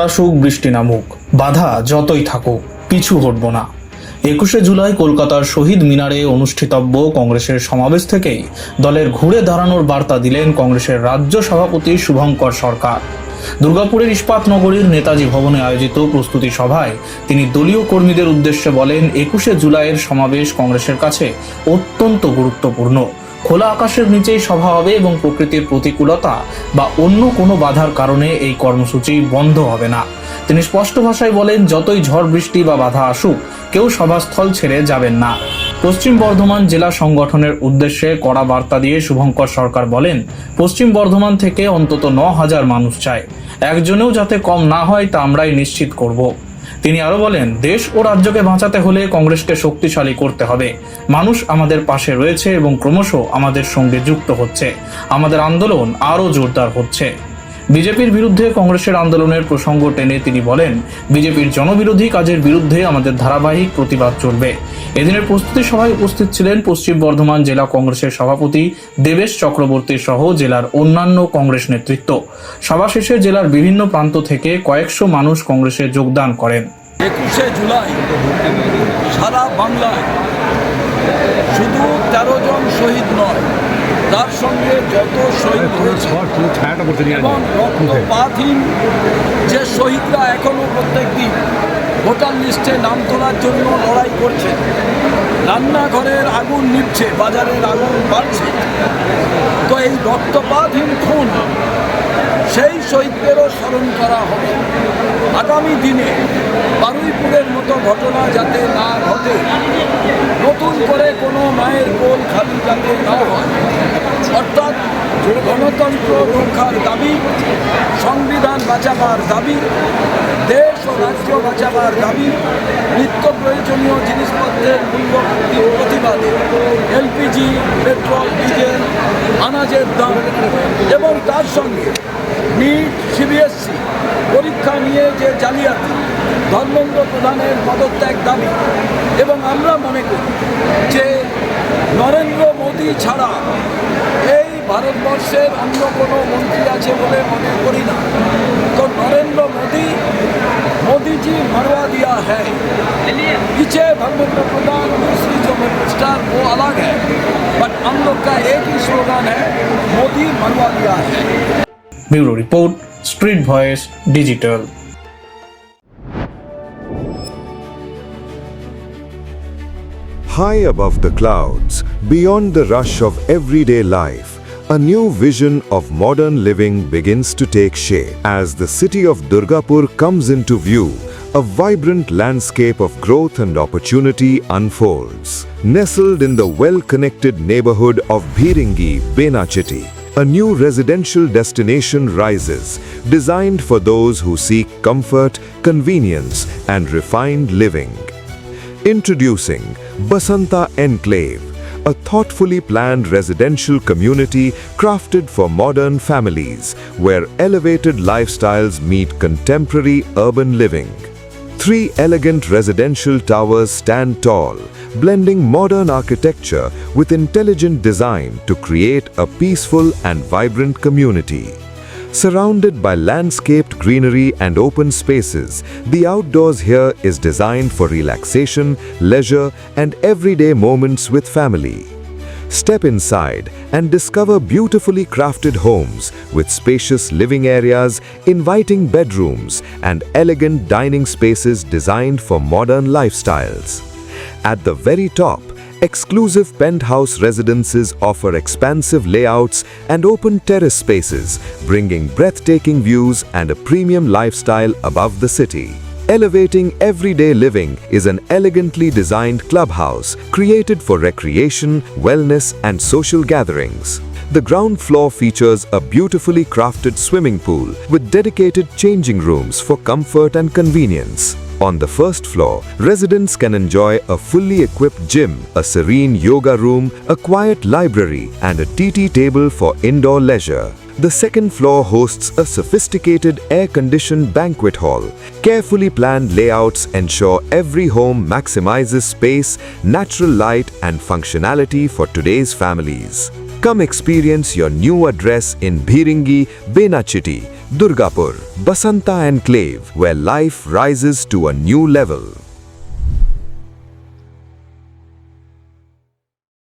আসুক বৃষ্টি নামুক, বাধা যতই থাকুক, পিছু হটব না। 21শে জুলাই কলকাতার শহীদ মিনারে অনুষ্ঠিতব্য কংগ্রেসের সমাবেশ থেকেই দলের ঘুরে দাঁড়ানোর বার্তা দিলেন কংগ্রেসের রাজ্য সভাপতি শুভঙ্কর সরকার। দুর্গাপুরের ইস্পাত নগরীর নেতাজি ভবনে আয়োজিত প্রস্তুতি সভায় তিনি দলীয় কর্মীদের উদ্দেশ্যে বলেন, 21শে জুলাইয়ের সমাবেশ কংগ্রেসের কাছে অত্যন্ত গুরুত্বপূর্ণ। খোলা আকাশের নিচেই সভা হবে এবং প্রকৃতির প্রতিকূলতা বা অন্য কোনো বাধার কারণে এই কর্মসূচি বন্ধ হবে না। তিনি স্পষ্ট ভাষায় বলেন, যতই ঝড় বৃষ্টি বা বাধা আসুক, কেউ সভাস্থল ছেড়ে যাবেন না। পশ্চিম বর্ধমান জেলা সংগঠনের উদ্দেশ্যে কড়া বার্তা দিয়ে শুভঙ্কর সরকার বলেন, পশ্চিম বর্ধমান থেকে অন্তত 9,000 মানুষ চায়, একজনেও যাতে কম না হয় তা আমরাই নিশ্চিত করব। তিনি আরো বলেন, দেশ ও রাজ্যকে বাঁচাতে হলে কংগ্রেসকে শক্তিশালী করতে হবে। মানুষ আমাদের পাশে রয়েছে এবং ক্রমশ আমাদের সঙ্গে যুক্ত হচ্ছে। আমাদের আন্দোলন আরও জোরদার হচ্ছে। বিজেপির বিরুদ্ধে কংগ্রেসের আন্দোলনের প্রসঙ্গ টেনে তিনি বলেন, বিজেপির জনবিরোধী কাজের বিরুদ্ধে আমাদের ধারাবাহিক প্রতিবাদ চলবে। এদিনের প্রস্তুতি সভায় উপস্থিত ছিলেন পশ্চিম বর্ধমান জেলা কংগ্রেসের সভাপতি দেবেশ চক্রবর্তী সহ জেলার অন্যান্য কংগ্রেস নেতৃত্ব। সভা শেষে জেলার বিভিন্ন প্রান্ত থেকে কয়েকশো মানুষ কংগ্রেসে যোগদান করেন। 21শে জুলাই সারা বাংলায় শুধু 13 জন শহীদ নয়, তার সঙ্গে যত শহীদ হয়েছে এবং রক্তপাতহীন যে শহীদরা এখনও প্রত্যেক দিন ভোটার লিস্টে নাম তোলার জন্য লড়াই করছে, রান্নাঘরের আগুন নিভছে, বাজারের আগুন বাড়ছে, তো এই রক্তপাতহীন খুন সেই শহীদদেরও স্মরণ করা হবে। আগামী দিনে বারুইপুরের মতো ঘটনা যাতে না ঘটে, নতুন করে কোনো মায়ের কোল খালি যাতে না হয়, অর্থাৎ গণতন্ত্র রক্ষার দাবি, সংবিধান বাঁচাবার দাবি, দেশ ও রাজ্য বাঁচাবার দাবি, নিত্য প্রয়োজনীয় জিনিসপত্রের মূল্যবৃদ্ধির প্রতিবাদে এলপিজি, পেট্রোল, ডিজেল, আনাজের দাম এবং তার সঙ্গে নিট, সিবিএসসি পরীক্ষা নিয়ে যে জালিয়াতি, ধর্মেন্দ্র প্রধানের পদত্যাগ দাবি, এবং আমরা মনে করি যে নরেন্দ্র মোদী ছাড়া এই ভারতবর্ষের অন্য কোনো মন্ত্রী আছে বলে মনে করি না। তো নরেন্দ্র मोदी जी मरवा दिया है, पीछे धर्मेंद्र प्रधान दूसरी जो मिनिस्टर वो अलग है, बट हम लोग का एक ही स्लोगन है, मोदी मरवा दिया है। Bureau report, street voice digital. High above the clouds, beyond the rush of everyday life, a new vision of modern living begins to take shape. As the city of Durgapur comes into view, a vibrant landscape of growth and opportunity unfolds. Nestled in the well-connected neighborhood of Bhiringi, Benachiti, a new residential destination rises, designed for those who seek comfort, convenience, and refined living. Introducing Basanta Enclave, a thoughtfully planned residential community crafted for modern families, where elevated lifestyles meet contemporary urban living. 3 elegant residential towers stand tall, blending modern architecture with intelligent design to create a peaceful and vibrant community. Surrounded by landscaped greenery and open spaces, the outdoors here is designed for relaxation, leisure, and everyday moments with family. Step inside and discover beautifully crafted homes with spacious living areas, inviting bedrooms, and elegant dining spaces designed for modern lifestyles. At the very top, exclusive penthouse residences offer expansive layouts and open terrace spaces, bringing breathtaking views and a premium lifestyle above the city. Elevating everyday living is an elegantly designed clubhouse created for recreation, wellness, and social gatherings. The ground floor features a beautifully crafted swimming pool with dedicated changing rooms for comfort and convenience. On the first floor, residents can enjoy a fully equipped gym, a serene yoga room, a quiet library, and a TT table for indoor leisure. The second floor hosts a sophisticated air-conditioned banquet hall. Carefully planned layouts ensure every home maximizes space, natural light, and functionality for today's families. Come experience your new address in Bhiringi, Benachiti, Durgapur, Basanta Enclave, where life rises to a new level.